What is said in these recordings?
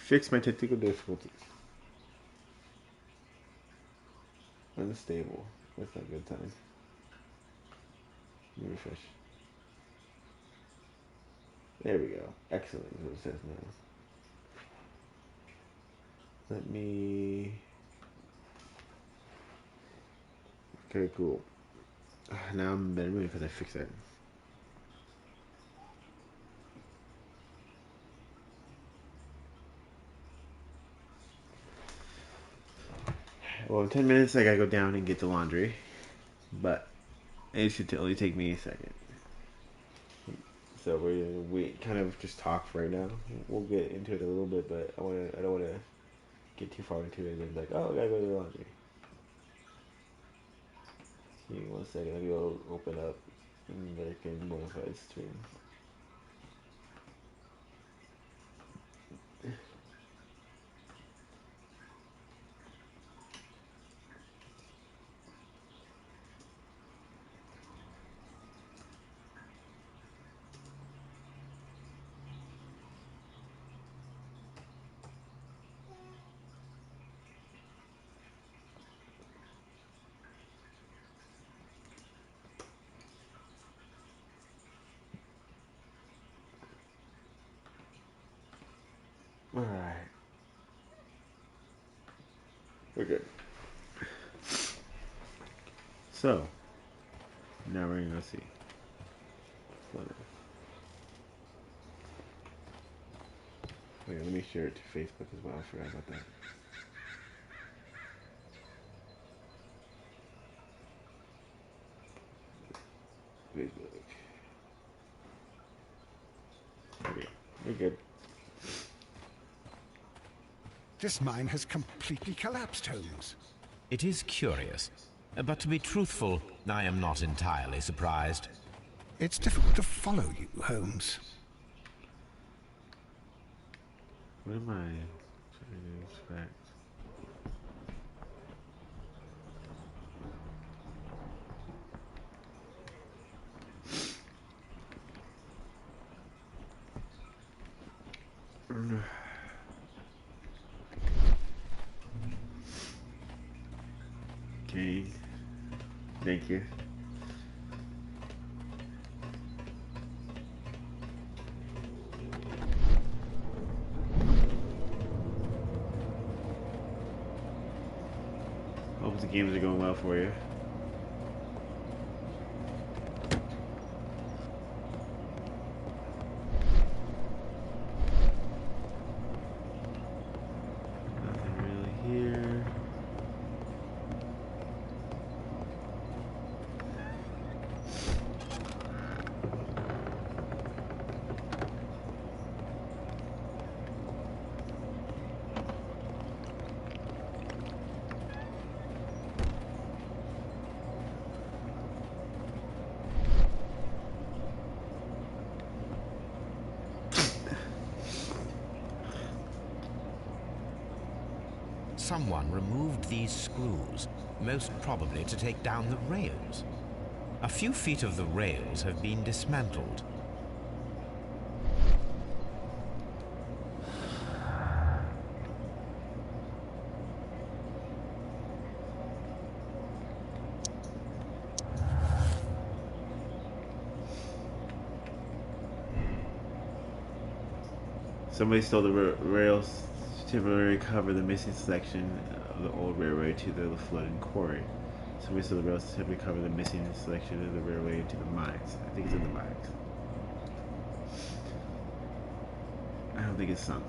Fix my technical difficulties. Unstable. That's not a good time. Let me refresh. There we go. Excellent is what it says now. Let me... Okay, cool. Now I'm in better mood because I fixed that. Well, in 10 minutes I gotta go down and get the laundry. But it should only take me a second. So we're gonna wait, kind of just talk for right now. We'll get into it a little bit, but I don't wanna get too far into it and then like, oh, I gotta go to the laundry. Give me 1 second. Let me go open up American Bonafide stream. All right, we're good. So now we're gonna go see. Wait, let me share it to Facebook as well. I forgot about that. Facebook. Okay, we're good. This mine has completely collapsed, Holmes. It is curious, but to be truthful, I am not entirely surprised. It's difficult to follow you, Holmes. What am I trying to expect? Okay, thank you. Hope the games are going well for you. Nothing really here. Someone removed these screws, most probably to take down the rails. A few feet of the rails have been dismantled. Somebody stole the rails to temporarily cover the missing section of the old railway to the flooded quarry. Somebody stole the rails to temporarily cover the missing section of the railway to the mines. I think it's in the mines. I don't think it's sunk.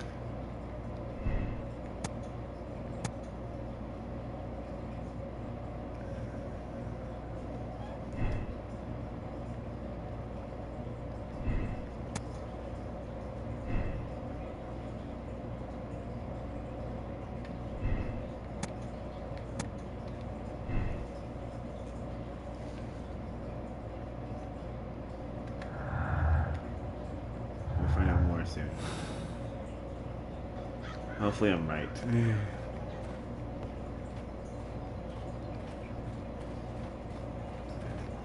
We'll find out more soon. Hopefully I'm right.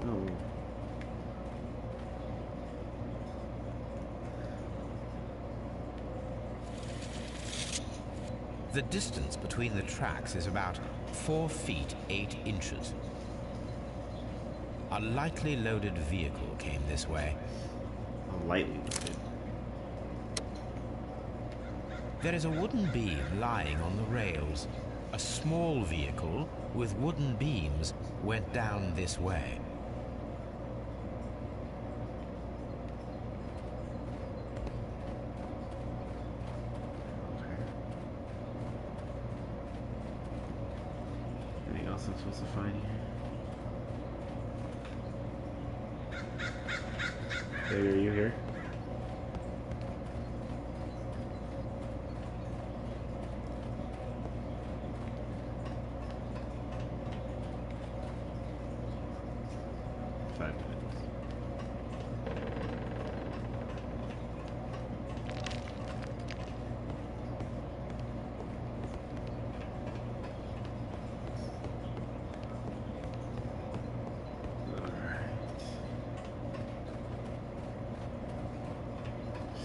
Oh. The distance between the tracks is about 4 feet 8 inches. A lightly loaded vehicle came this way. Lightly loaded. There is a wooden beam lying on the rails. A small vehicle with wooden beams went down this way. Okay. Anything else I'm supposed to find here? Hey, are you here?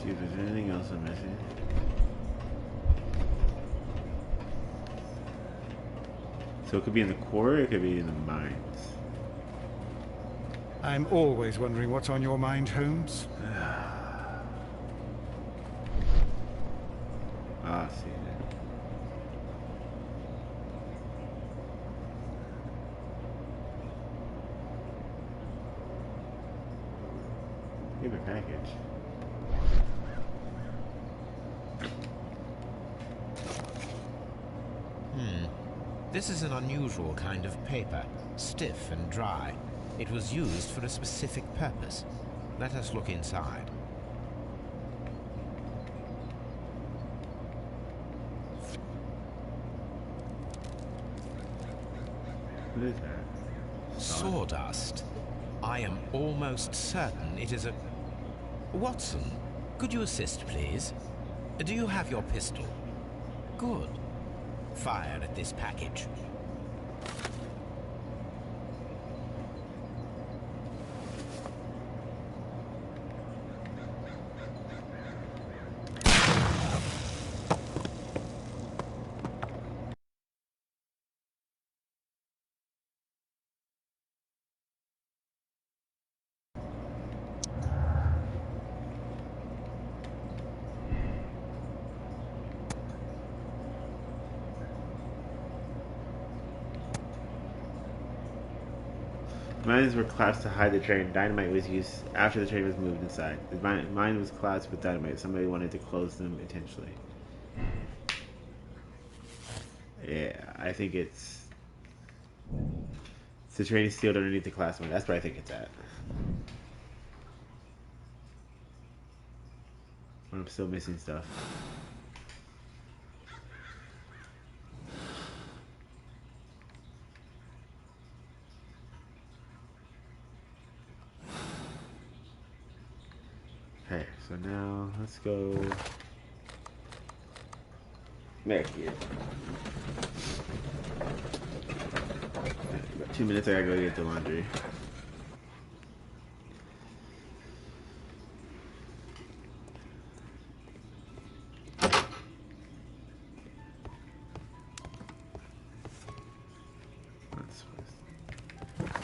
See if there's anything else I'm missing. So it could be in the quarry, it could be in the mines. I'm always wondering what's on your mind, Holmes. Ah, see that. Paper package. This is an unusual kind of paper, stiff and dry. It was used for a specific purpose. Let us look inside. What is that? Sawdust. I am almost certain it is a... Watson, could you assist, please? Do you have your pistol? Good. Fire at this package. Mines were collapsed to hide the train. Dynamite was used after the train was moved inside. The mine was collapsed with dynamite. Somebody wanted to close them intentionally. Yeah, I think it's... The train is sealed underneath the collapsed mine. That's where I think it's at. I'm still missing stuff. Okay, so now let's go back here. About 2 minutes, I gotta go get the laundry. That's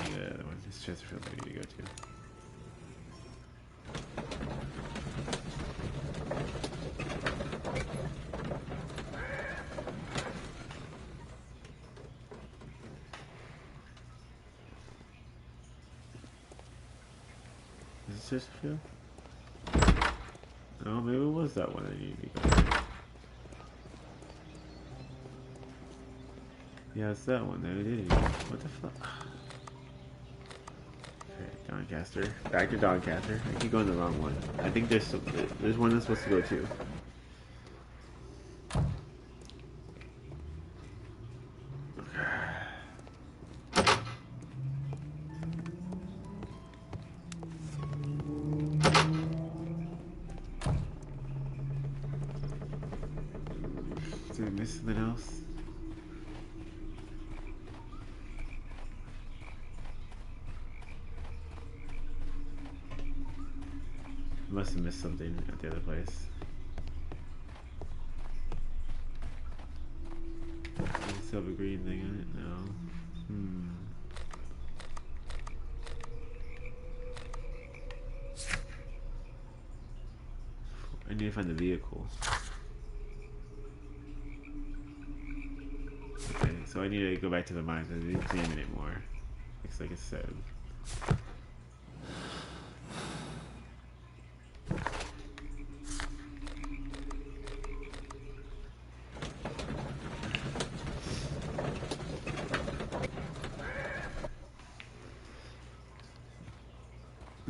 the other one. This Chesterfield I need to go to. Is it Chesterfield? Oh, maybe it was that one I needed to go to. Yeah, it's that one. There it is. What the fuck? Okay, Doncaster. Back to Doncaster. I keep going the wrong one. I think there's one that's supposed to go to. Did I miss something else? I must have missed something at the other place. still have a green thing on it? No. I need to find the vehicle. Okay, so I need to go back to the mines and examine it more. Looks like it said.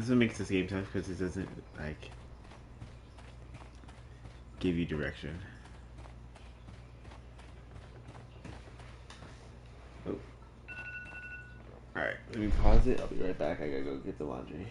This is what makes this game tough because it doesn't like give you direction. Oh. Alright, let me pause it. I'll be right back. I gotta go get the laundry.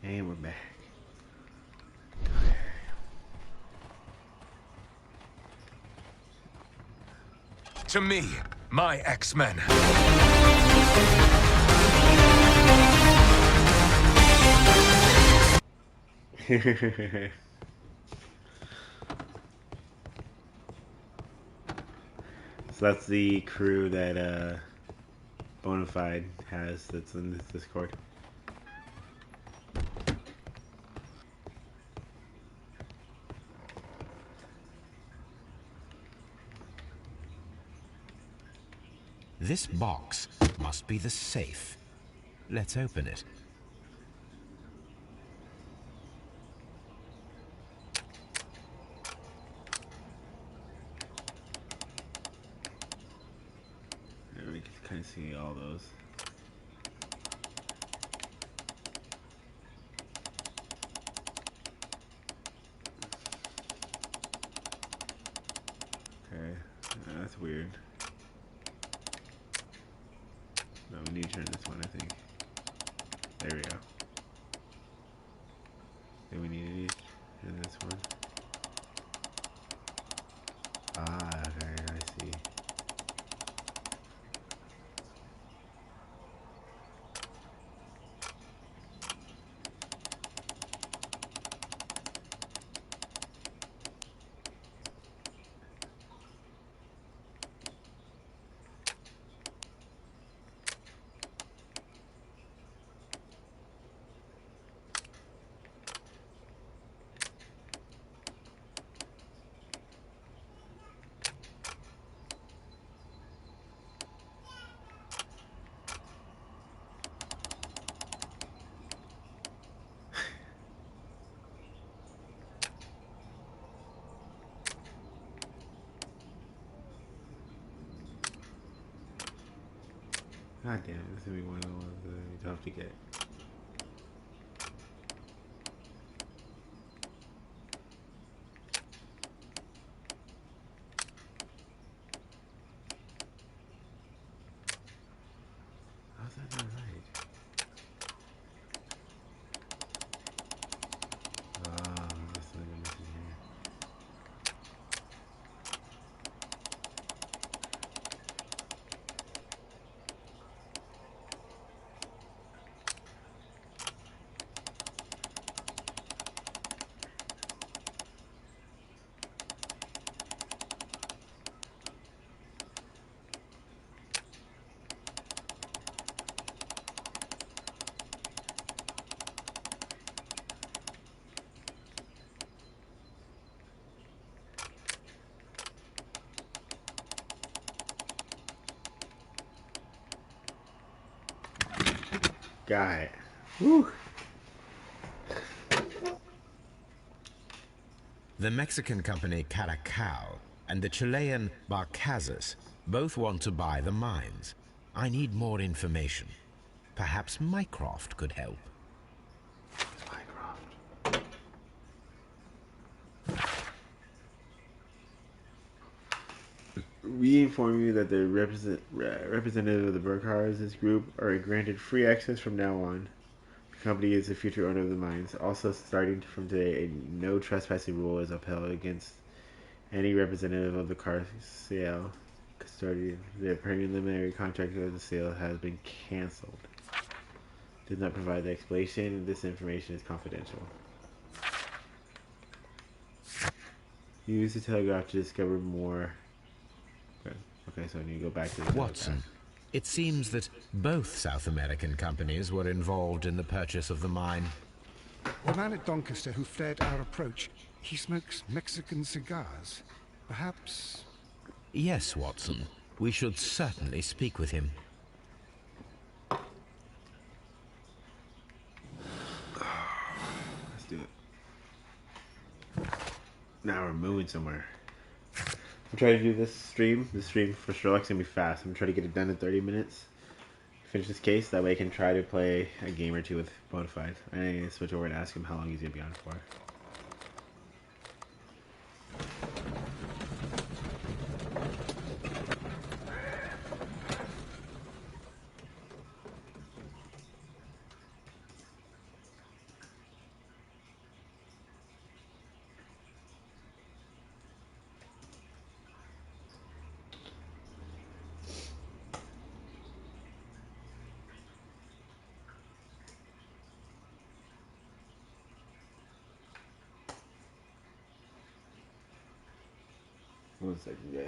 And we're back. To me, my X-Men. So that's the crew that Bonafide has that's in this Discord. This box must be the safe. Let's open it. And we can kind of see all those. Okay, that's weird. No, we need to turn this one, I think. There we go. Then we need to turn this one. Ah, okay, I see. God damn it, this is gonna be one of the ones that we don't have to get. How's that not right? Ah, this thing I'm missing here. Got it. Whew. The Mexican company Caracal and the Chilean Barcazas both want to buy the mines. I need more information. Perhaps Mycroft could help. Mycroft. We inform you that the representative of the Burkhardt's group are granted free access from now on. The company is the future owner of the mines. Also, starting from today, a no trespassing rule is upheld against any representative of the Carcel custodian. The preliminary contract of the sale has been cancelled. Did not provide the explanation. This information is confidential. Use the telegraph to discover more. Okay, so I need to go back to the Watson, it seems that both South American companies were involved in the purchase of the mine. The man at Doncaster who flared our approach, he smokes Mexican cigars. Perhaps... Yes, Watson. We should certainly speak with him. Let's do it. Now we're moving somewhere. I'm trying to do this stream. This stream for Sherlock's gonna be fast. I'm trying to get it done in 30 minutes. Finish this case. That way I can try to play a game or two with Bonafide. I need to switch over and ask him how long he's gonna be on for. One second, guys.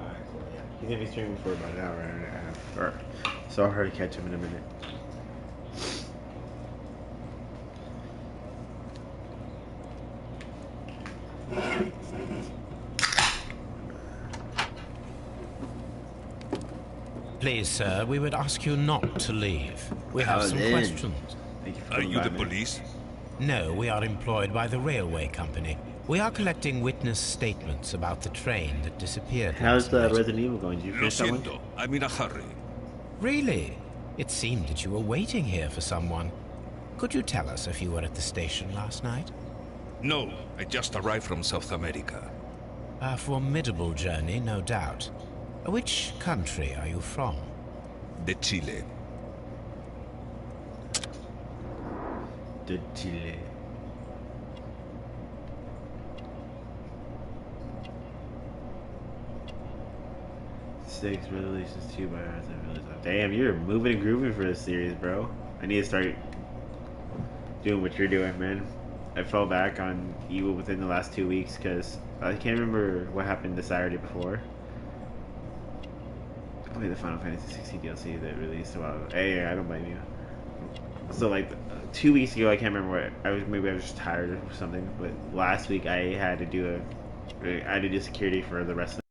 Alright, cool, yeah. He's gonna be streaming for about an hour and a half. Or, so I'll hurry catch him in a minute. Please, sir, we would ask you not to leave. We have some questions. Thank you for Are coming you by, the man. police? No, we are employed by the railway company. We are collecting witness statements about the train that disappeared How's last night. Resident Evil going? Did you Lo finish that one? siento, I'm in a hurry. Really? It seemed that you were waiting here for someone. Could you tell us if you were at the station last night? No, I just arrived from South America. A formidable journey, no doubt. Which country are you from? De Chile. De Chile. Six Revelations 2 by Horizon Village. Damn, you're moving and grooving for this series, bro. I need to start doing what you're doing, man. I fell back on Evil within the last 2 weeks because I can't remember what happened the Saturday before. I played the Final Fantasy 16 DLC that released a while ago. Hey, I don't blame you. So like 2 weeks ago, I can't remember what I was. Maybe I was just tired or something. But last week, I had to do security for the rest of.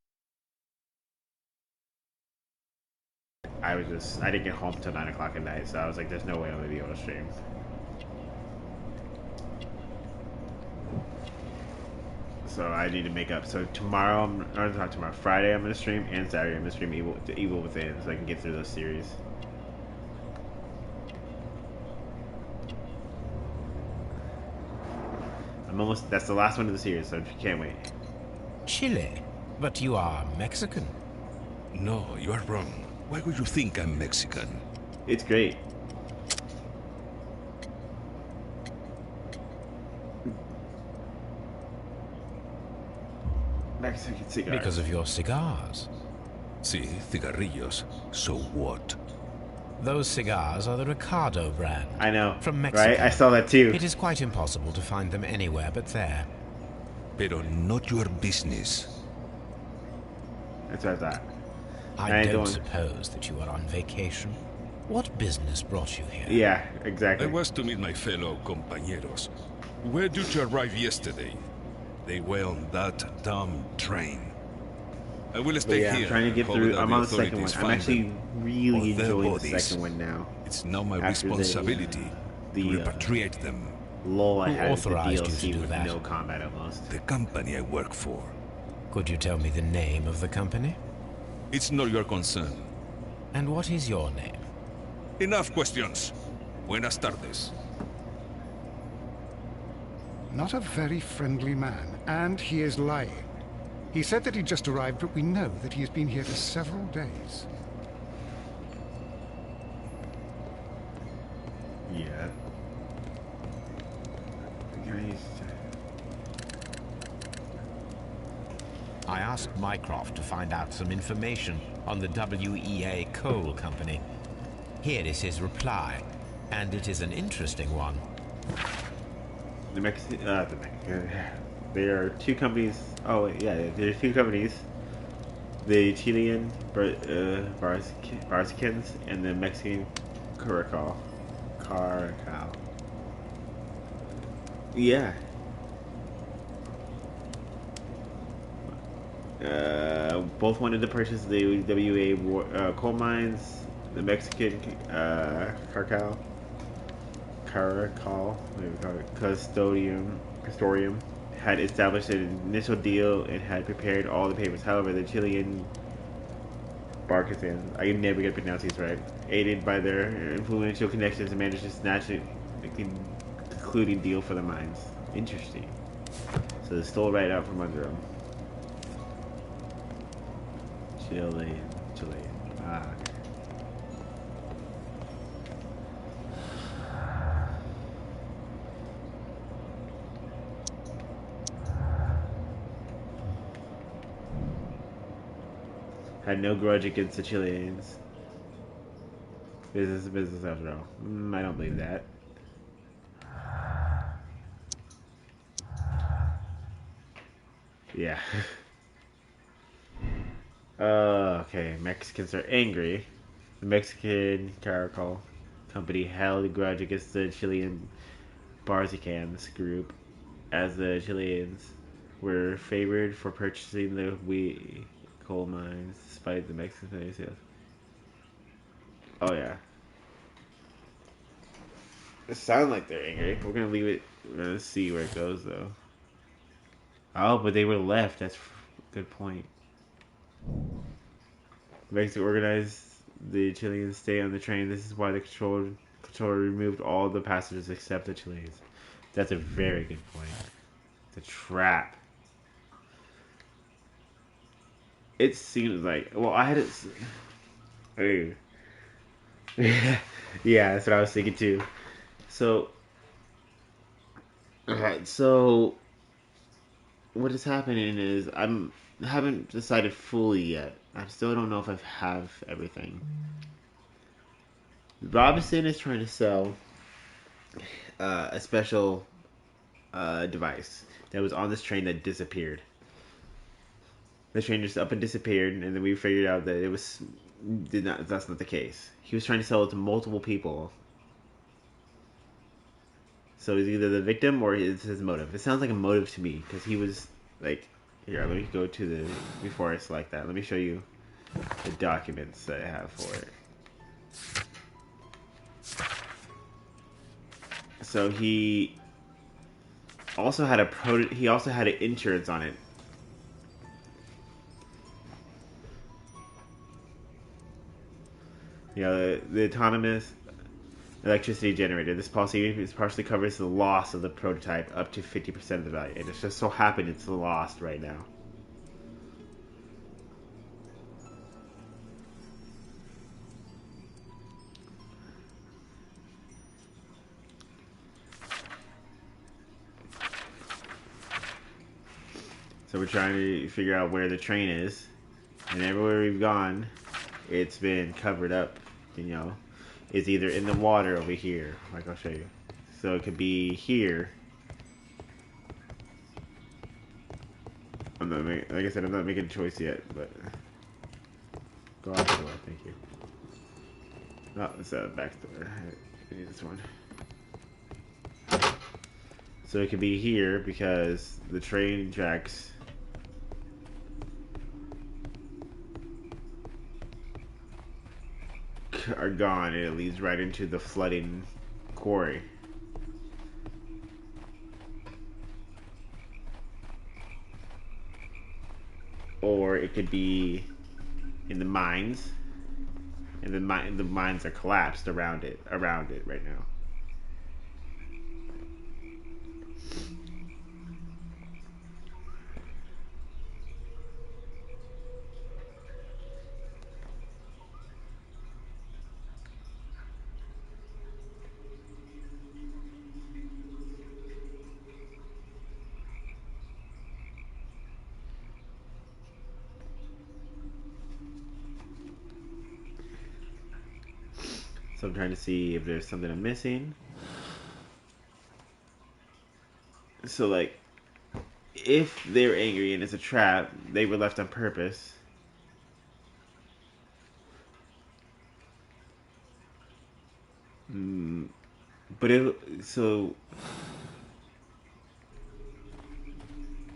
I didn't get home till 9 o'clock at night, so I was like, "There's no way I'm gonna be able to stream." So I need to make up. So tomorrow, not tomorrow, Friday I'm gonna stream, and Saturday I'm gonna stream Evil Within, so I can get through those series. I'm almost. That's the last one of the series, so can't wait. Chile? But you are Mexican. No, you are wrong. Why would you think I'm Mexican? It's great. Mexican cigar. Because of your cigars. Sí, cigarrillos. So what? Those cigars are the Ricardo brand. I know. From Mexico. Right? I saw that too. It is quite impossible to find them anywhere but there. Pero not your business. That's what I thought. I don't suppose that you are on vacation. What business brought you here? Yeah, I exactly. was to meet my fellow compañeros. Where did you arrive yesterday? They were on that damn train. I will But stay yeah, here. I'm trying to get and through. hope I'm that on the the second one. authorities I'm find actually them really or their enjoying the bodies. second one now. It's now my After the, responsibility the, to repatriate them. Lull I Who had with the authorized you DLC to do with that? no combat almost. The company I work for. Could you tell me the name of the company? It's not your concern. And what is your name? Enough questions. Buenas tardes. Not a very friendly man, and he is lying. He said that he just arrived, but we know that he has been here for several days. Yeah. I asked Mycroft to find out some information on the WEA Coal Company. Here is his reply, and it is an interesting one. There are two companies. Oh yeah, there are two companies. The Chilean Barsicans and the Mexican Caracal. Yeah. Both wanted to purchase the coal mines. The Mexican Caracal, custodium had established an initial deal and had prepared all the papers. However, the Chilean Barkisans, I never get to pronounce these right, aided by their influential connections, and managed to snatch a concluding deal for the mines. Interesting. So they stole right out from under them. Chilean. Ah. Had no grudge against the Chileans. Business is business after all. I don't believe that. Yeah. Okay. Mexicans are angry. The Mexican Caracol Company held a grudge against the Chilean Barzicans group, as the Chileans were favored for purchasing the wheat coal mines despite the Mexican sales. Oh yeah. It sounds like they're angry. We're gonna leave it. We're gonna see where it goes though. Oh, but they were left. That's a good point. Mexico organized the Chileans stay on the train. This is why the controller removed all the passengers except the Chileans. That's a very good point. It's a trap. It seems like, well, I had it. Hey. Yeah, that's what I was thinking too. So, okay, so what is happening is I haven't decided fully yet. I still don't know if I have everything. Robinson is trying to sell a special device that was on this train that disappeared. The train just up and disappeared, and then we figured out that that's not the case. He was trying to sell it to multiple people. So it's either the victim or it's his motive. It sounds like a motive to me because he was like, here, let me go to the before I select that. Let me show you the documents that I have for it. So he also had he also had an insurance on it. You know, the autonomous electricity generator. This policy partially covers the loss of the prototype up to 50% of the value. And it just so happened it's lost right now. So we're trying to figure out where the train is. And everywhere we've gone, it's been covered up, you know. It's either in the water over here, like I'll show you. So it could be here. Like I said, I'm not making a choice yet, but go off the door, thank you. Oh, it's a back door. I need this one. So it could be here because the train tracks are gone, and it leads right into the flooding quarry. Or it could be in the mines, and the mines are collapsed around it right now. So I'm trying to see if there's something I'm missing. So like, if they're angry and it's a trap, they were left on purpose. But it so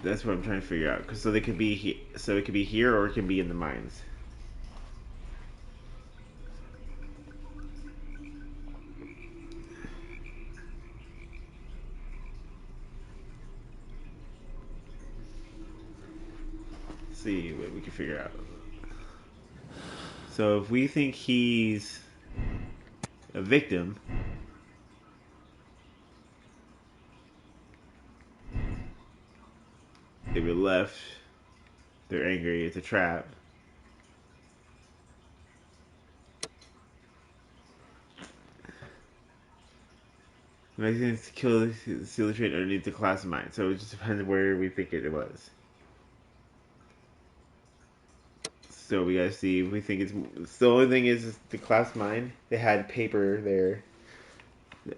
That's what I'm trying to figure out. So they could be so it could be here or it can be in the mines. Let's see what we can figure out. So if we think he's a victim, they were left. They're angry. It's a trap. Mexicans kill the seal train underneath the class mine. So it just depends where we think it was. So we gotta see. We think it's the only thing is the class mine. They had paper there,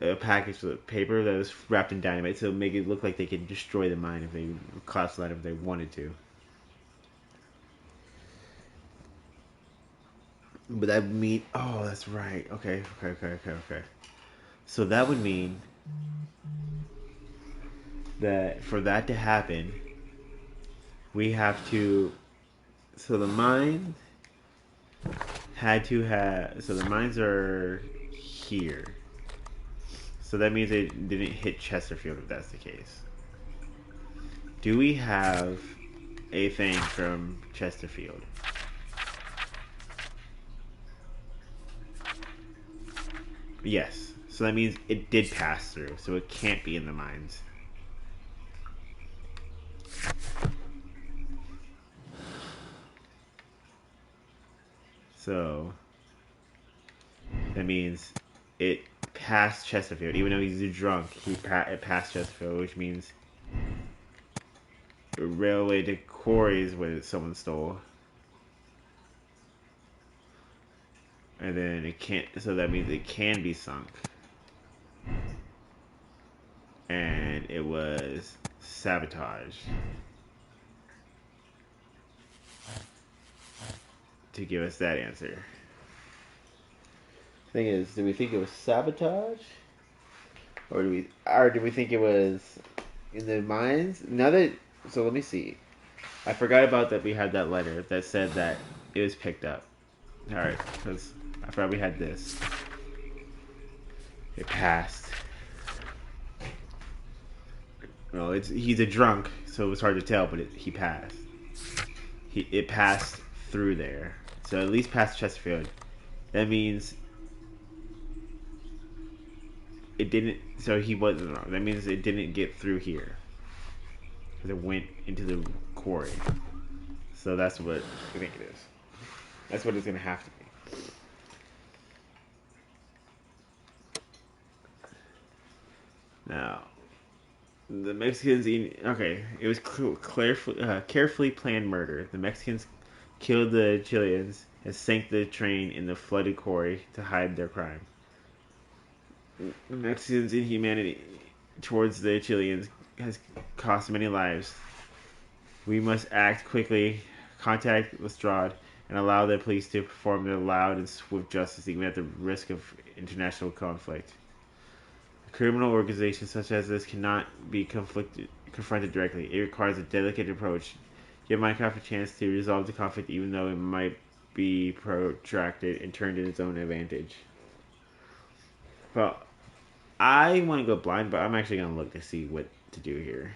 a package with paper that was wrapped in dynamite, so make it look like they could destroy the mine if they class mine if they wanted to. But that would mean, oh, that's right. Okay. So that would mean that for that to happen, we have to. So the mine had to have. So the mines are here. So that means it didn't hit Chesterfield if that's the case. Do we have a thing from Chesterfield? Yes. So that means it did pass through. So it can't be in the mines. So that means it passed Chesterfield. Even though he's a drunk, it passed Chesterfield, which means the railway to quarry is what someone stole. And then it can't, so that means it can be sunk. And it was sabotage. To give us that answer. Thing is, do we think it was sabotage? Or do we think it was in the mines? So let me see. I forgot about that we had that letter that said that it was picked up. Alright, because I forgot we had this. It passed. Well, he's a drunk, so it was hard to tell, but he passed. It passed through there. So at least past Chesterfield. That means it didn't. So he wasn't wrong. That means it didn't get through here because it went into the quarry. So that's what I think it is. That's what it's gonna have to be. Now, the Mexicans. Okay, it was carefully planned murder. The Mexicans killed the Chileans and sank the train in the flooded quarry to hide their crime. The Mexicans' inhumanity towards the Chileans has cost many lives. We must act quickly, contact Lestrade, and allow the police to perform their loud and swift justice even at the risk of international conflict. A criminal organization such as this cannot be confronted directly. It requires a delicate approach. Give Minecraft a chance to resolve the conflict even though it might be protracted and turned in its own advantage. Well, I want to go blind, but I'm actually going to look to see what to do here.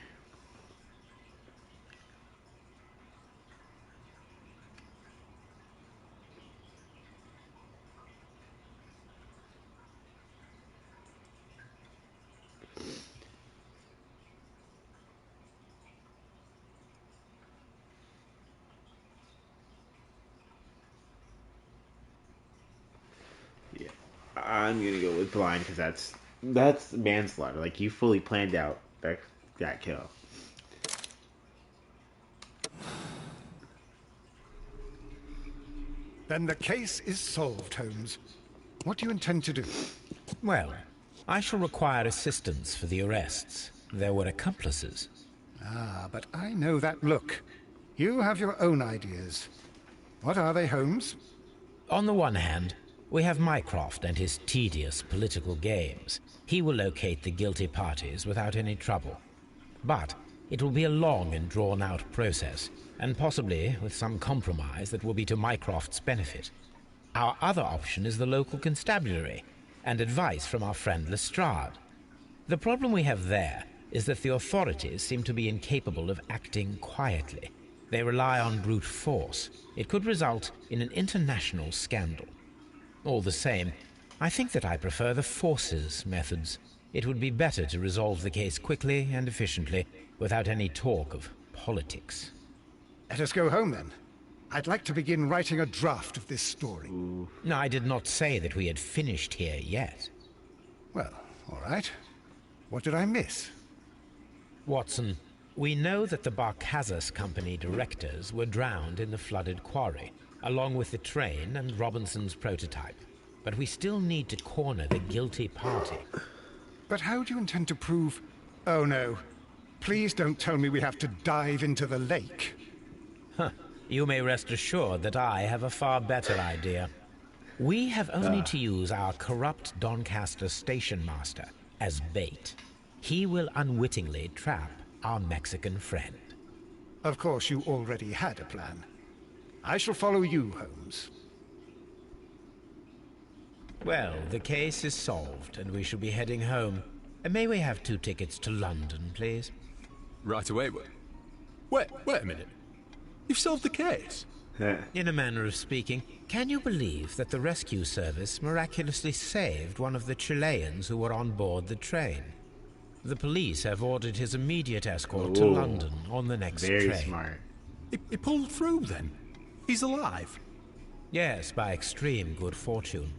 Yeah, I'm going to go with blind because that's manslaughter. Like, you fully planned out that kill. Then the case is solved, Holmes. What do you intend to do? Well, I shall require assistance for the arrests. There were accomplices. Ah, but I know that look. You have your own ideas. What are they, Holmes? On the one hand, we have Mycroft and his tedious political games. He will locate the guilty parties without any trouble. But It will be a long and drawn-out process, and possibly with some compromise that will be to Mycroft's benefit. Our other option is the local constabulary, and advice from our friend Lestrade. The problem we have there is that the authorities seem to be incapable of acting quietly. They rely on brute force. It could result in an international scandal. All the same, I think that I prefer the forces methods. It would be better to resolve the case quickly and efficiently, without any talk of politics. Let us go home, then. I'd like to begin writing a draft of this story. No, I did not say that we had finished here yet. Well, all right. What did I miss? Watson, we know that the Barkazas Company directors were drowned in the flooded quarry, along with the train and Robinson's prototype. But we still need to corner the guilty party. But how do you intend to prove... Oh, no. Please don't tell me we have to dive into the lake. Huh. You may rest assured that I have a far better idea. We have only to use our corrupt Doncaster station master as bait. He will unwittingly trap our Mexican friend. Of course, you already had a plan. I shall follow you, Holmes. Well, the case is solved, and we shall be heading home. May we have 2 tickets to London, please? Right away. Wait a minute. You've solved the case? In a manner of speaking, can you believe that the rescue service miraculously saved one of the Chileans who were on board the train? The police have ordered his immediate escort to London on the next train. Very smart. He pulled through then? He's alive? Yes, by extreme good fortune.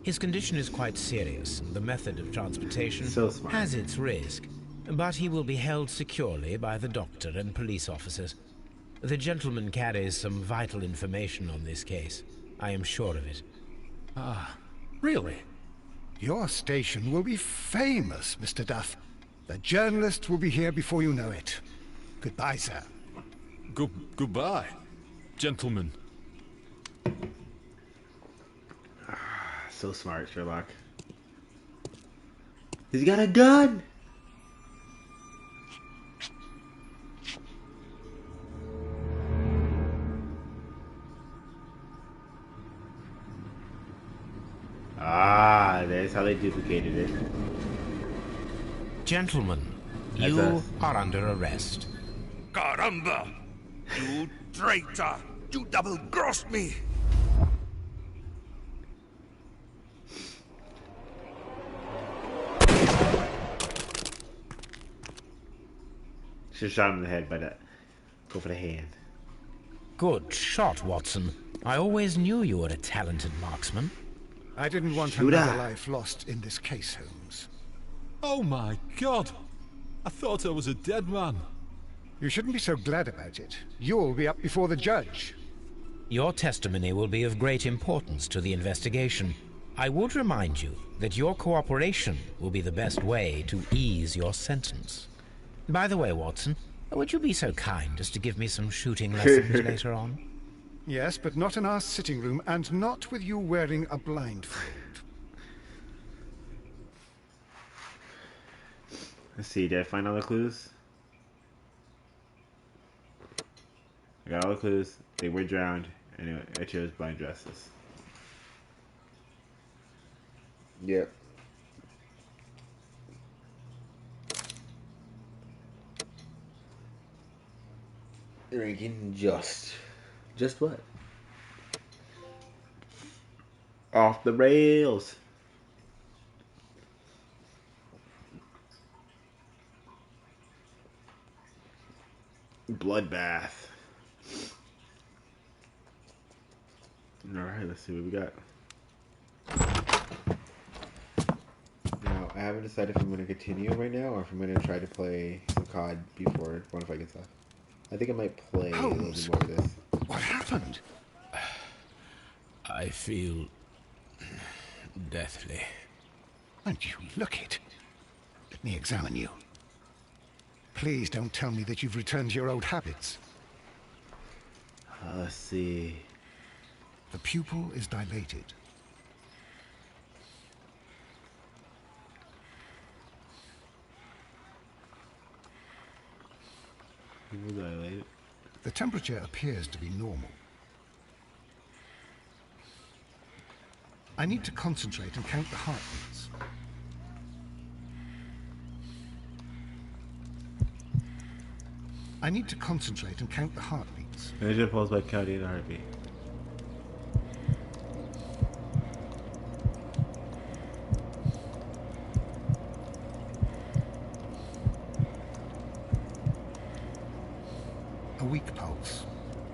His condition is quite serious, and the method of transportation has its risk, but he will be held securely by the doctor and police officers. The gentleman carries some vital information on this case. I am sure of it. Ah, really? Your station will be famous, Mr. Duff. The journalists will be here before you know it. Goodbye, sir. Goodbye, gentlemen. So smart, Sherlock. He's got a gun! Ah, that's how they duplicated it. Gentlemen, That's you us. are under arrest. Caramba! You traitor! You double-crossed me! Should have shot him in the head, but go for the hand. Good shot, Watson. I always knew you were a talented marksman. I didn't want Shooter. another life lost in this case, Holmes. Oh my God! I thought I was a dead man. You shouldn't be so glad about it. You'll be up before the judge. Your testimony will be of great importance to the investigation. I would remind you that your cooperation will be the best way to ease your sentence. By the way, Watson, would you be so kind as to give me some shooting lessons later on? Yes, but not in our sitting room, and not with you wearing a blindfold. Let's see, did I find all the clues? I got all the clues. They were drowned, and I chose blind justice. Yep. Ranking just what? Off the rails. Bloodbath. Alright, let's see what we got. Now, I haven't decided if I'm going to continue right now or if I'm going to try to play some COD before one fight gets off. I think I might play a little bit more of this. What happened? I feel deathly. And you look it. Let me examine you. Please don't tell me that you've returned to your old habits. Let's see. The pupil is dilated. Pupil dilated. The temperature appears to be normal. I need to concentrate and count the heartbeats. I need to concentrate and count the heartbeats. Measure pulse by counting the heartbeat. A weak pulse,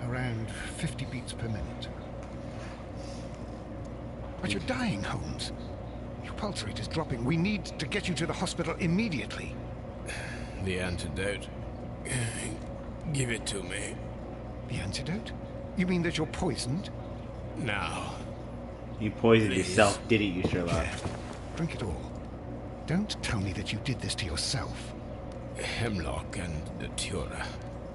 around 50 beats per minute. But you're dying, Holmes. Your pulse rate is dropping. We need to get you to the hospital immediately. The antidote. Give it to me. The antidote? You mean that you're poisoned? Now. You poisoned Please. yourself, didn't you, Sherlock? Drink it all. Don't tell me that you did this to yourself. Hemlock and Datura.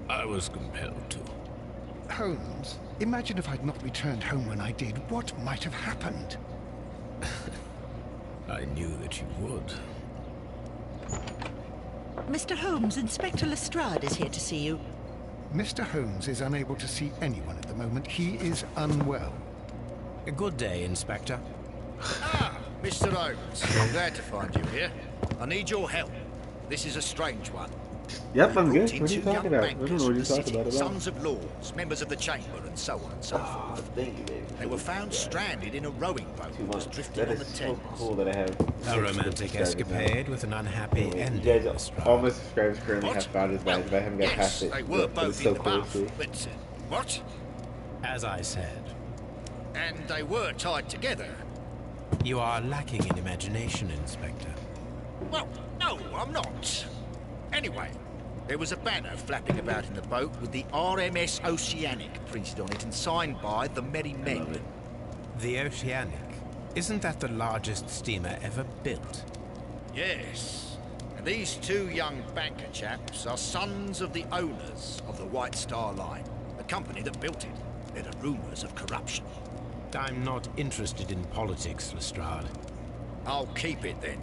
I was compelled to. Holmes, imagine if I'd not returned home when I did. What might have happened? I knew that you would. Mr. Holmes, Inspector Lestrade is here to see you. Mr. Holmes is unable to see anyone at the moment. He is unwell. A good day, Inspector. Ah, Mr. Holmes. Glad to find you here. I need your help. This is a strange one. Yep, I'm Brought good. in What are you two talking young about? I don't bankers know what from you're the talking city, about. sons of lords, members of the chamber, and so on and so forth. Thank you, baby. They were found stranded in a rowing boat that was drifting That on the is so Thames. cool that I have A romantic escapade with an unhappy You ending, guys, Lestrade. all my subscribers currently What? have found his wives, but I haven't got Yes, past it. they were But both it's in so the cool to bath, see. but what? As I said, And they were tied together. you are lacking in imagination, Inspector. Well, no, I'm not. Anyway, there was a banner flapping about in the boat with the RMS Oceanic printed on it and signed by the Merry I love Men. it. The Oceanic. Isn't that the largest steamer ever built? Yes. And these two young banker chaps are sons of the owners of the White Star Line, the company that built it. There are rumours of corruption. I'm not interested in politics, Lestrade. I'll keep it then.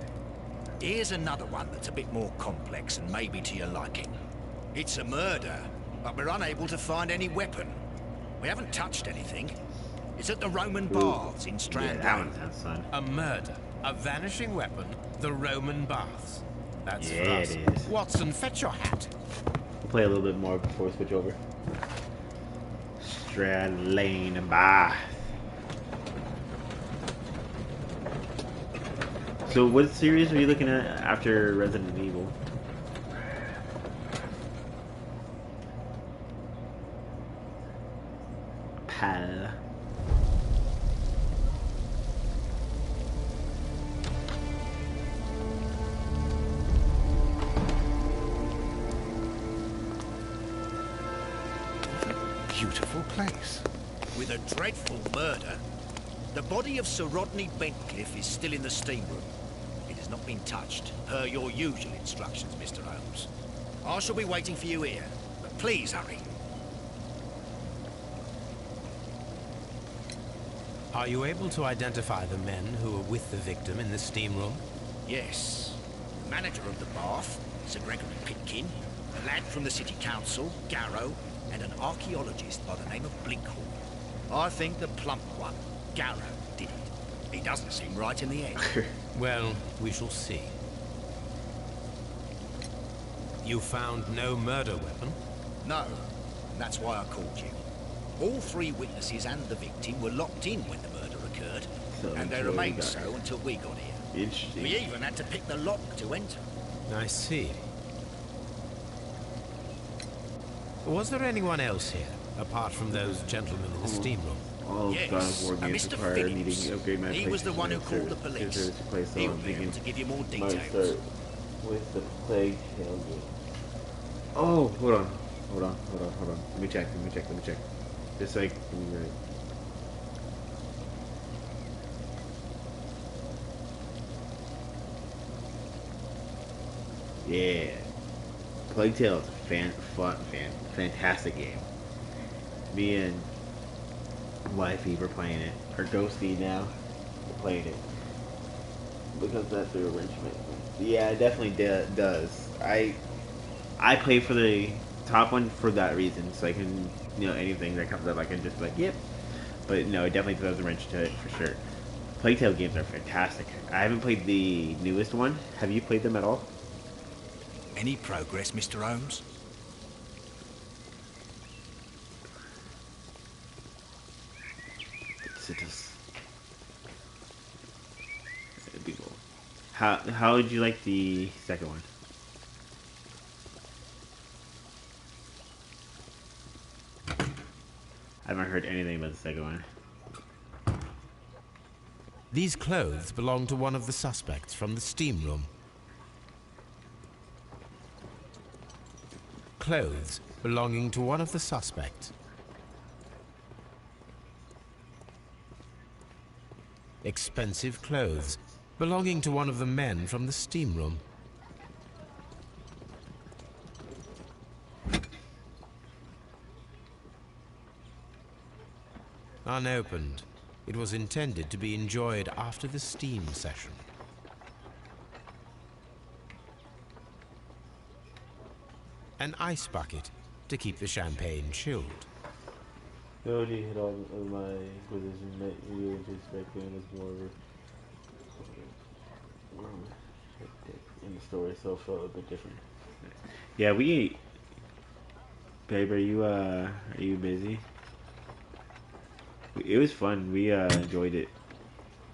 Here's another one that's a bit more complex and maybe to your liking. It's a murder, but we're unable to find any weapon. We haven't touched anything. It's at the Roman Baths in Yeah, Strand that Lane. one sounds fun. A murder, a vanishing weapon, the Roman baths. That's for Yeah, us. it is. Watson, fetch your hat. We'll play a little bit more before we switch over. Strand Lane Bath. So what series are you looking at after Resident Evil? Pal. Beautiful place. With a dreadful murder. The body of Sir Rodney Bentcliffe is still in the steam room. It has not been touched, per your usual instructions, Mr. Holmes. I shall be waiting for you here, but please hurry. Are you able to identify the men who were with the victim in the steam room? Yes. The manager of the bath, Sir Gregory Pitkin, a lad from the city council, Garrow, and an archaeologist by the name of Blinkhorn. I think the plump one, Garrow, did it. He doesn't seem right in the head. Well, we shall see. You found no murder weapon? No, and that's why I called you. All three witnesses and the victim were locked in when the murder occurred, So and they until we remained got so here. until we got here. Interesting. We even had to pick the lock to enter. I see. Was there anyone else here, apart from those gentlemen in the steam room? All Yes, God of War a games Mr. require Phillips. needing to upgrade my He was the PlayStation one who service- called the police. service to play, so He'll I'm be thinking able to give you more might details. start with the Plague Tale game. Oh, hold on. Let me check. Just so I can be right. Yeah. Plague Tale is a fantastic game. Me and Wifey were playing it. Or Ghosty now. We're playing it. Because that's the arrangement. Yeah, it definitely does. I play for the top one for that reason. So I can, anything that comes up, I can just be like, yep. But no, it definitely throws a wrench to it for sure. Plague Tale games are fantastic. I haven't played the newest one. Have you played them at all? Any progress, Mr. Holmes? It'd be cool. How would you like the second one? I haven't heard anything about the second one. These clothes belong to one of the suspects from the steam room. Clothes belonging to one of the suspects. Expensive clothes belonging to one of the men from the steam room. Unopened. It was intended to be enjoyed after the steam session. An ice bucket to keep the champagne chilled. You already hit all of my positions that you just back then is more of a in the story, so it felt a bit different. Yeah, babe, are you busy? It was fun. We enjoyed it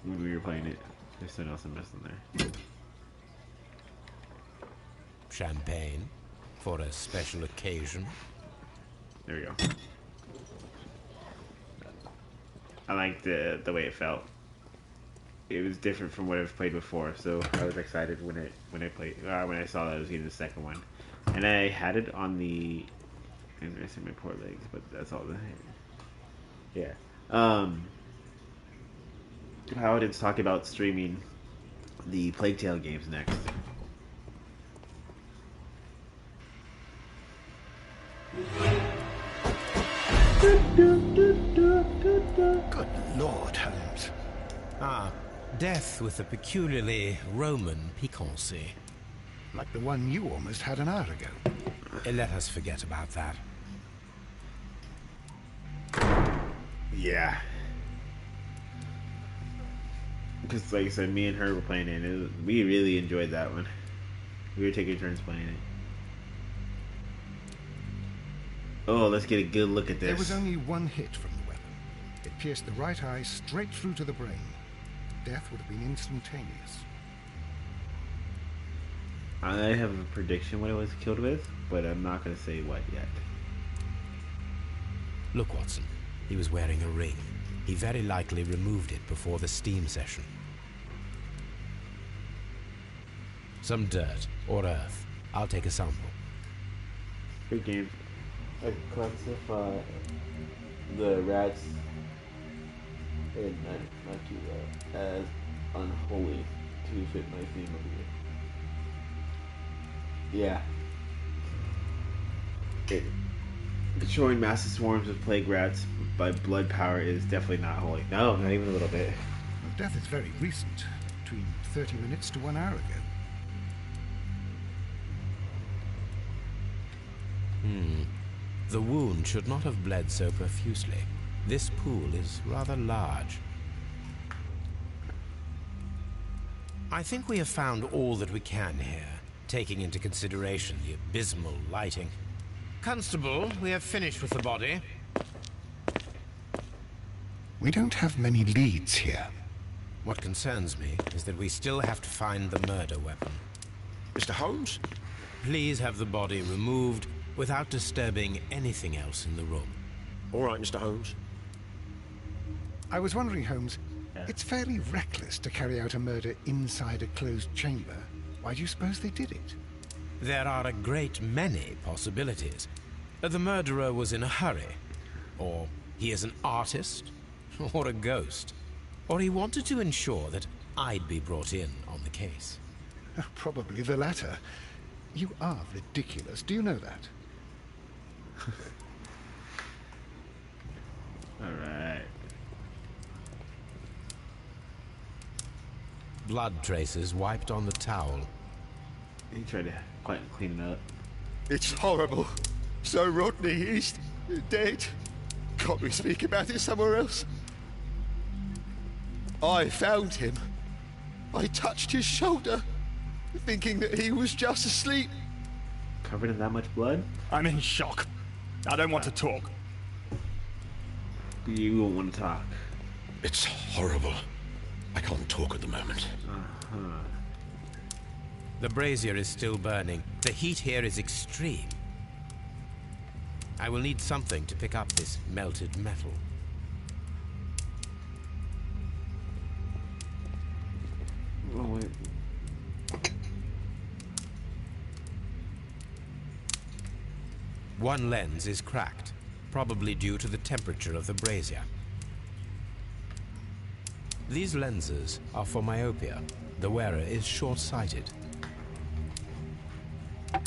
when we were playing it. There's something else I'm missing there. Champagne for a special occasion. There we go. I liked the way it felt. It was different from what I've played before, so I was excited when I saw that I was getting the second one. And I had it on the. I'm missing my poor legs, but that's all. Yeah. Paladin's talking about streaming the Plague Tale games next. Good Lord, Holmes. Ah, death with a peculiarly Roman piquancy. Like the one you almost had an hour ago. Let us forget about that. Yeah. Because, like I said, me and her were playing it. We really enjoyed that one. We were taking turns playing it. Oh, let's get a good look at this. There was only one hit from the weapon. It pierced the right eye straight through to the brain. Death would have been instantaneous. I have a prediction what it was killed with, but I'm not going to say what yet. Look, Watson. He was wearing a ring. He very likely removed it before the steam session. Some dirt or earth. I'll take a sample. Good game. I classify the rats and as unholy to fit my theme of the game. Yeah. Showing massive swarms of plague rats by blood power is definitely not holy. No, not even a little bit. Well, death is very recent, between 30 minutes to 1 hour ago. The wound should not have bled so profusely. This pool is rather large. I think we have found all that we can here, taking into consideration the abysmal lighting. Constable, we have finished with the body. We don't have many leads here. What concerns me is that we still have to find the murder weapon. Mr. Holmes? Please have the body removed without disturbing anything else in the room. All right, Mr. Holmes. I was wondering, Holmes, it's fairly reckless to carry out a murder inside a closed chamber. Why do you suppose they did it? There are a great many possibilities. The murderer was in a hurry. Or he is an artist. Or a ghost. Or he wanted to ensure that I'd be brought in on the case. Probably the latter. You are ridiculous. Do you know that? Alright. Blood traces wiped on the towel. He tried to quite clean it up. It's horrible. So Rodney, he's dead. Can't we speak about it somewhere else? I found him. I touched his shoulder, thinking that he was just asleep. Covered in that much blood? I'm in shock. I don't want to talk. You won't want to talk. It's horrible. I can't talk at the moment. The brazier is still burning. The heat here is extreme. I will need something to pick up this melted metal. Oh, wait. One lens is cracked, probably due to the temperature of the brazier. These lenses are for myopia. The wearer is short-sighted. Okay,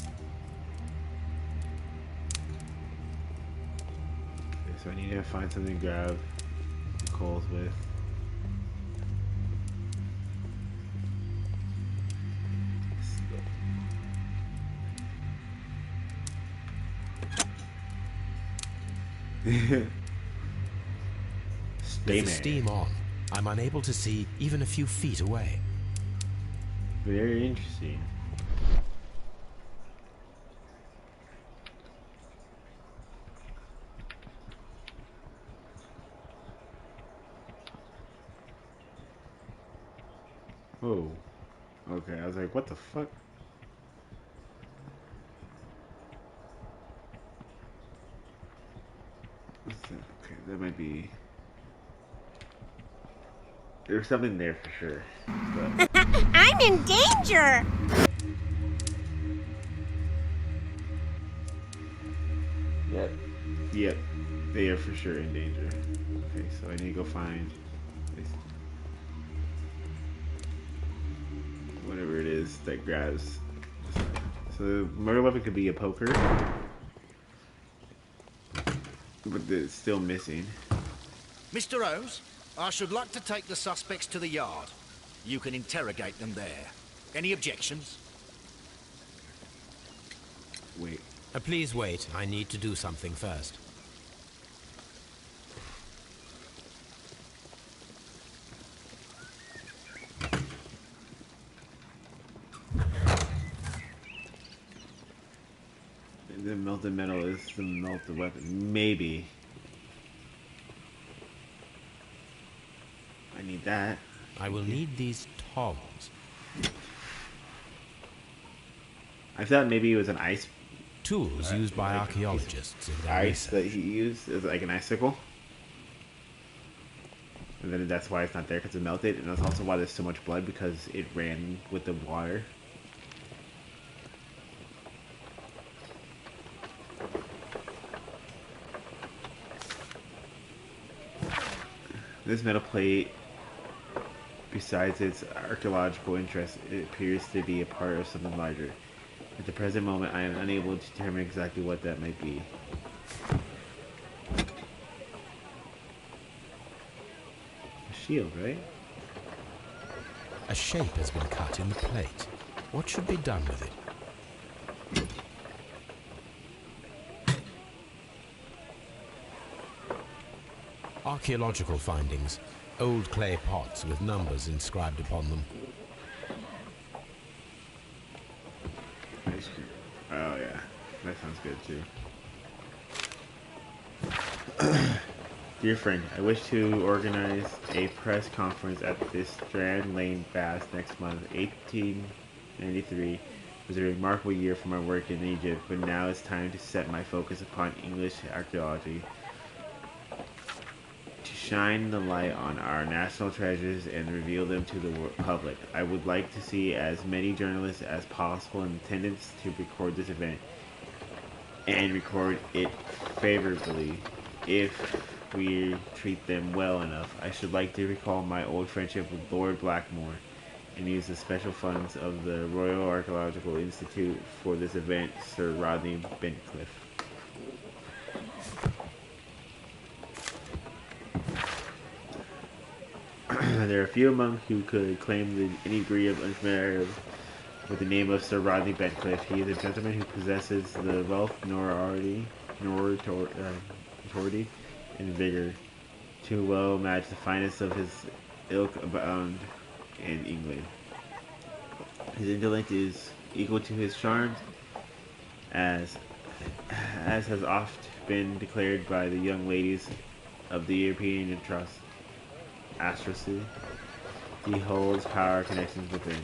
so I need to find something to grab the coals with. With Stay the steam on, I'm unable to see even a few feet away. Very interesting. Oh. Okay, I was like, what the fuck? What's that? Okay, that might be... There's something there for sure. But... I'm in danger! Yep. They are for sure in danger. Okay, so I need to go find this, whatever it is that grabs. So the murder weapon could be a poker, but it's still missing. Mr. Holmes, I should like to take the suspects to the yard. You can interrogate them there. Any objections? Wait. Please wait. I need to do something first. The melted metal is the melted weapon. Maybe. I need that. I will need these tongs. I thought maybe it was an ice. Tools used by archaeologists in their Ice that research. he used is like an icicle. And then that's why it's not there, because it melted. And that's also why there's so much blood, because it ran with the water. This metal plate, besides its archaeological interest, it appears to be a part of something larger. At the present moment, I am unable to determine exactly what that might be. A shield, right? A shape has been cut in the plate. What should be done with it? Archaeological findings. Old clay pots with numbers inscribed upon them. Ice cream. Oh yeah, that sounds good too. Dear friend, I wish to organize a press conference at this Strand Lane Baths next month. 1893 was a remarkable year for my work in Egypt, but now it's time to set my focus upon English archaeology. To shine the light on our national treasures and reveal them to the public. I would like to see as many journalists as possible in attendance to record this event and record it favorably if we treat them well enough. I should like to recall my old friendship with Lord Blackmore and use the special funds of the Royal Archaeological Institute for this event, Sir Rodney Bentcliffe. There are few among who could claim any degree of unfamiliarity with with the name of Sir Rodney Bentcliffe. He is a gentleman who possesses the wealth, authority, and vigor to well match the finest of his ilk abound in England. His intellect is equal to his charms, as has oft been declared by the young ladies of the European astrocity. He holds power connections within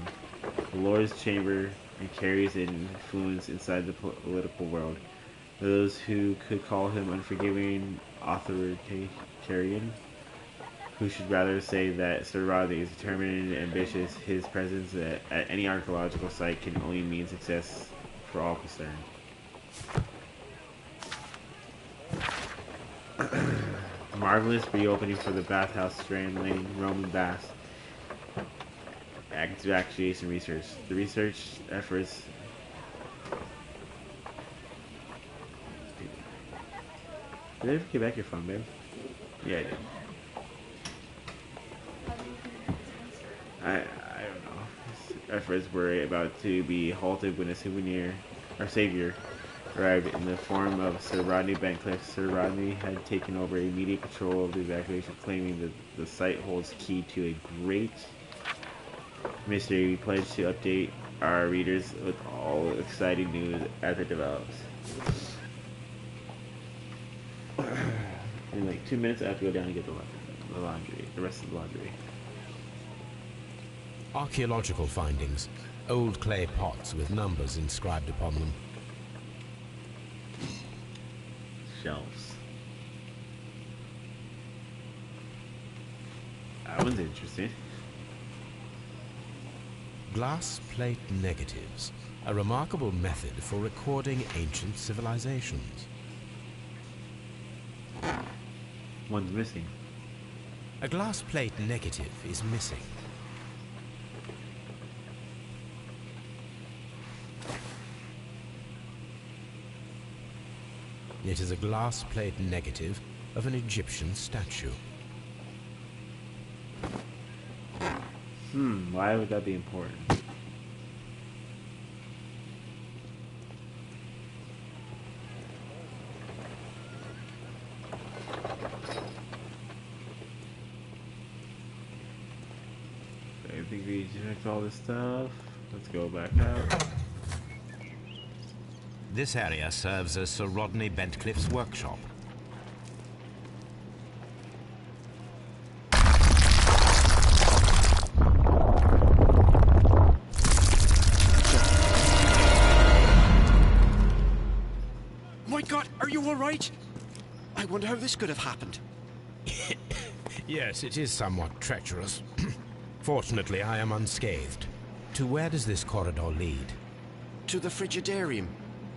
the Lord's chamber and carries influence inside the political world. Those who could call him unforgiving authoritarian, who should rather say that Sir Rodney is determined and ambitious, his presence at any archaeological site can only mean success for all concerned. Marvelous reopening for the bathhouse, Strand Lane, Roman baths. Activation research. The research efforts. Did I ever get back your phone, babe? Yeah, I did. I don't know. His efforts were about to be halted when a savior arrived in the form of Sir Rodney Bentcliffe. Sir Rodney had taken over immediate control of the evacuation, claiming that the site holds key to a great mystery. We pledge to update our readers with all exciting news as it develops. In like 2 minutes, I have to go down and get the laundry, the rest of the laundry. Archaeological findings. Old clay pots with numbers inscribed upon them. Shelves. That one's interesting. Glass plate negatives. A remarkable method for recording ancient civilizations. One's missing. A glass plate negative is missing. It is a glass plate negative of an Egyptian statue. Why would that be important? I think we checked all this stuff. Let's go back out. This area serves as Sir Rodney Bentcliffe's workshop. My God, are you all right? I wonder how this could have happened. Yes, it is somewhat treacherous. Fortunately, I am unscathed. To where does this corridor lead? To the frigidarium,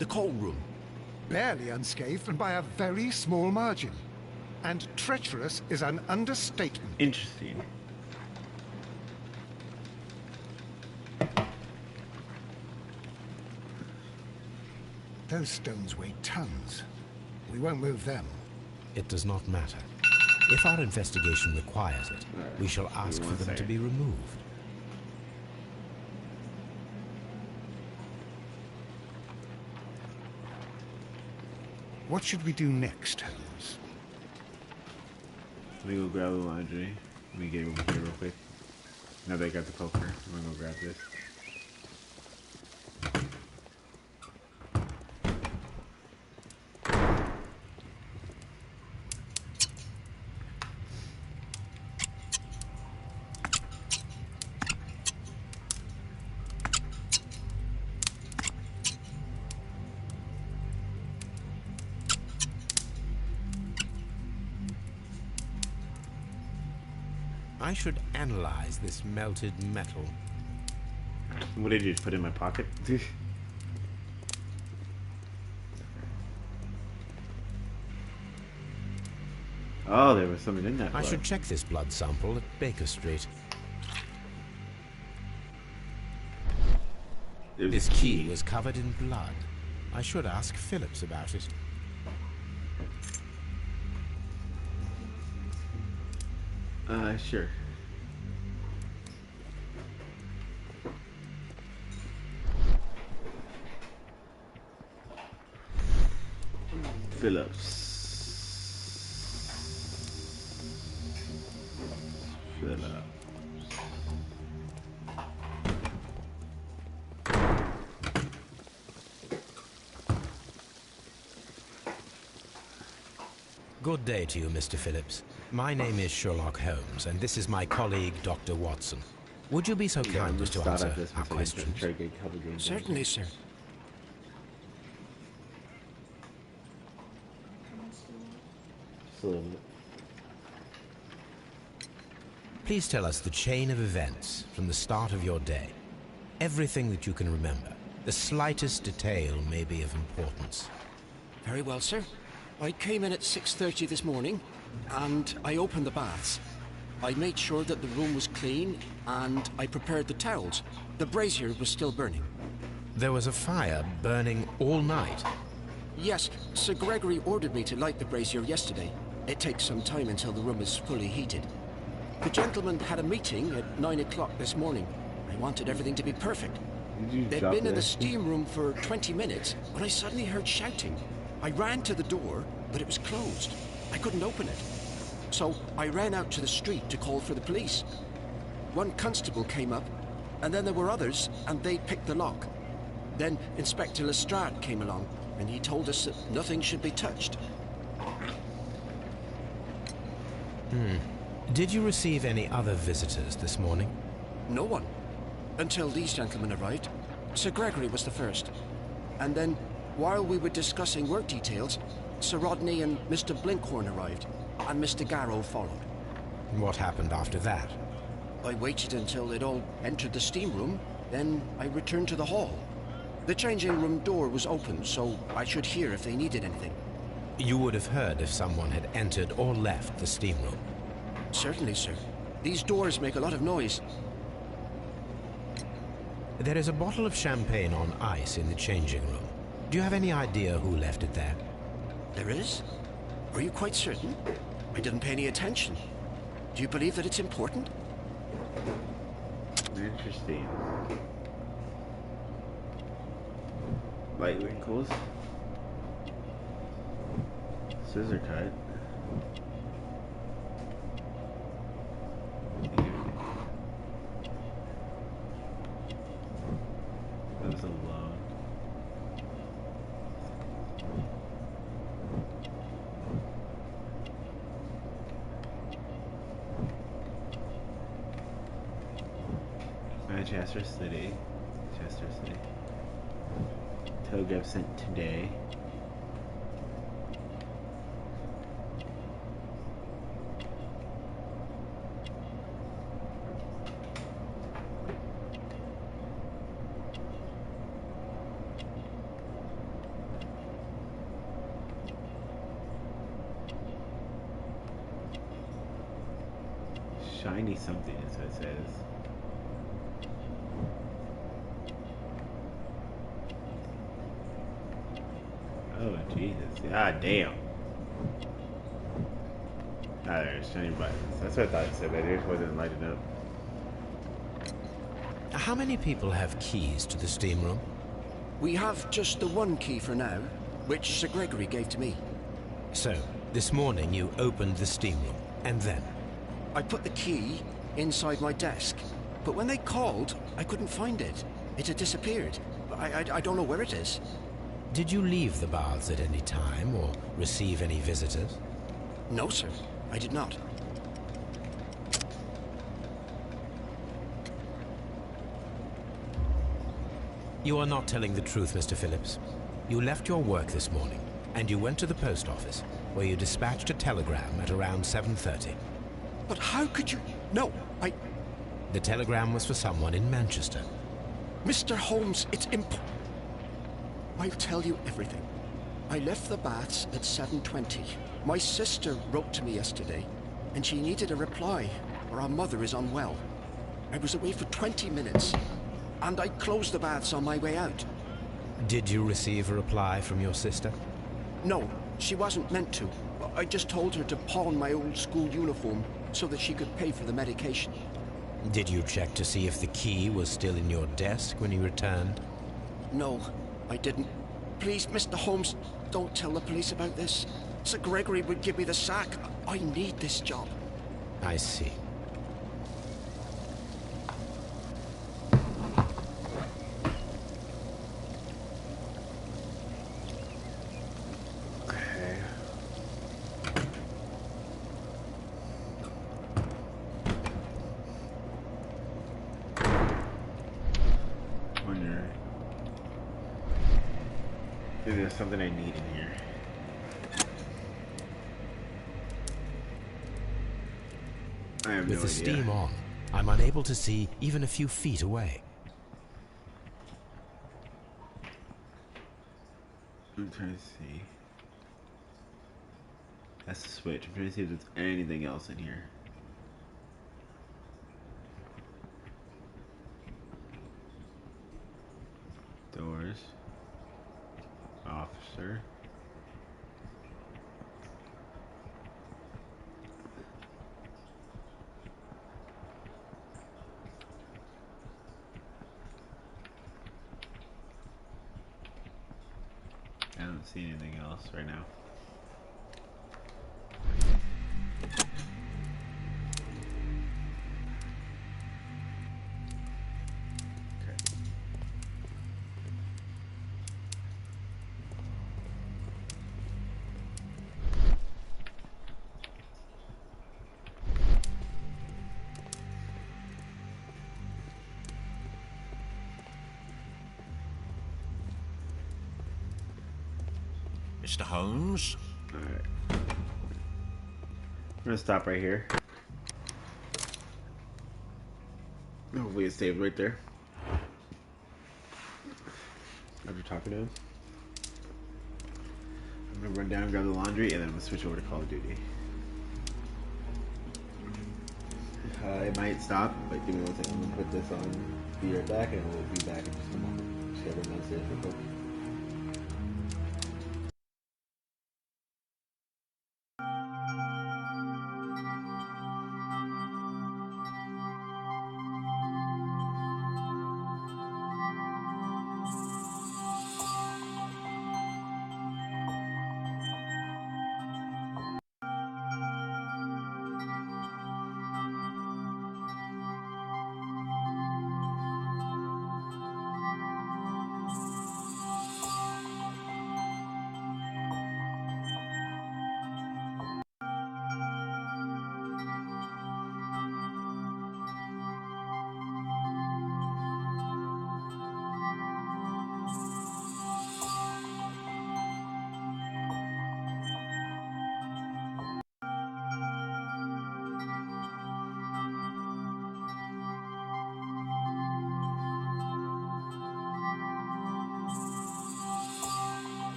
the coal room. Barely unscathed and by a very small margin. And treacherous is an understatement. Interesting. Those stones weigh tons. We won't move them. It does not matter. If our investigation requires it, we shall ask for them to be removed. What should we do next, Holmes? Let me go grab the laundry. Let me get over here real quick. Now that I got the poker, I'm gonna go grab this. I should analyze this melted metal. What did you just put in my pocket? Oh, there was something in that blood. I should check this blood sample at Baker Street. This key was covered in blood. I should ask Phillips about it. Sure. Phillips. Good day to you, Mr. Phillips. My name is Sherlock Holmes, and this is my colleague, Dr. Watson. Would you be so kind as to answer our questions? Certainly, sir. Please tell us the chain of events from the start of your day. Everything that you can remember. The slightest detail may be of importance. Very well, sir. I came in at 6:30 this morning, and I opened the baths. I made sure that the room was clean, and I prepared the towels. The brazier was still burning. There was a fire burning all night? Yes, Sir Gregory ordered me to light the brazier yesterday. It takes some time until the room is fully heated. The gentleman had a meeting at 9 o'clock this morning. I wanted everything to be perfect. They'd been in the steam room for 20 minutes when I suddenly heard shouting. I ran to the door, but it was closed. I couldn't open it. So I ran out to the street to call for the police. One constable came up, and then there were others, and they picked the lock. Then Inspector Lestrade came along, and he told us that nothing should be touched. Did you receive any other visitors this morning? No one. Until these gentlemen arrived. Sir Gregory was the first. And then, while we were discussing work details, Sir Rodney and Mr. Blinkhorn arrived, and Mr. Garrow followed. What happened after that? I waited until they'd all entered the steam room, then I returned to the hall. The changing room door was open, so I should hear if they needed anything. You would have heard if someone had entered or left the steam room. Certainly, sir. These doors make a lot of noise. There is a bottle of champagne on ice in the changing room. Do you have any idea who left it there? There is? Are you quite certain? I didn't pay any attention. Do you believe that it's important? Interesting. Light wrinkles. Scissor cut. That was a long. Manchester City. Chester City. Telegram sent today. Shiny something is what it says. Oh Jesus! God damn! Ah, there's shiny buttons. That's what I thought it said, but it wasn't lighting up. How many people have keys to the steam room? We have just the one key for now, which Sir Gregory gave to me. So, this morning you opened the steam room, and then? I put the key inside my desk, but when they called, I couldn't find it. It had disappeared. I don't know where it is. Did you leave the baths at any time, or receive any visitors? No, sir. I did not. You are not telling the truth, Mr. Phillips. You left your work this morning, and you went to the post office, where you dispatched a telegram at around 7:30. But how could you... No, The telegram was for someone in Manchester. Mr. Holmes, it's I'll tell you everything. I left the baths at 7:20. My sister wrote to me yesterday, and she needed a reply, or our mother is unwell. I was away for 20 minutes, and I closed the baths on my way out. Did you receive a reply from your sister? No, she wasn't meant to. I just told her to pawn my old school uniform so that she could pay for the medication. Did you check to see if the key was still in your desk when you returned? No, I didn't. Please, Mr. Holmes, don't tell the police about this. Sir Gregory would give me the sack. I need this job. I see. There's something I need in here. I have no idea. With the steam on, I'm unable to see even a few feet away. I'm trying to see. That's the switch. I'm trying to see if there's anything else in here. Doors. Officer. I don't see anything else right now. Mr. Holmes? Alright. I'm gonna stop right here. Hopefully it saved right there. After talking to him. I'm gonna run down, grab the laundry, and then I'm gonna switch over to Call of Duty. It might stop, but give me 1 second. I'm gonna put this on, be right back, and we'll be back in just a moment. Just gotta run downstairs real quick.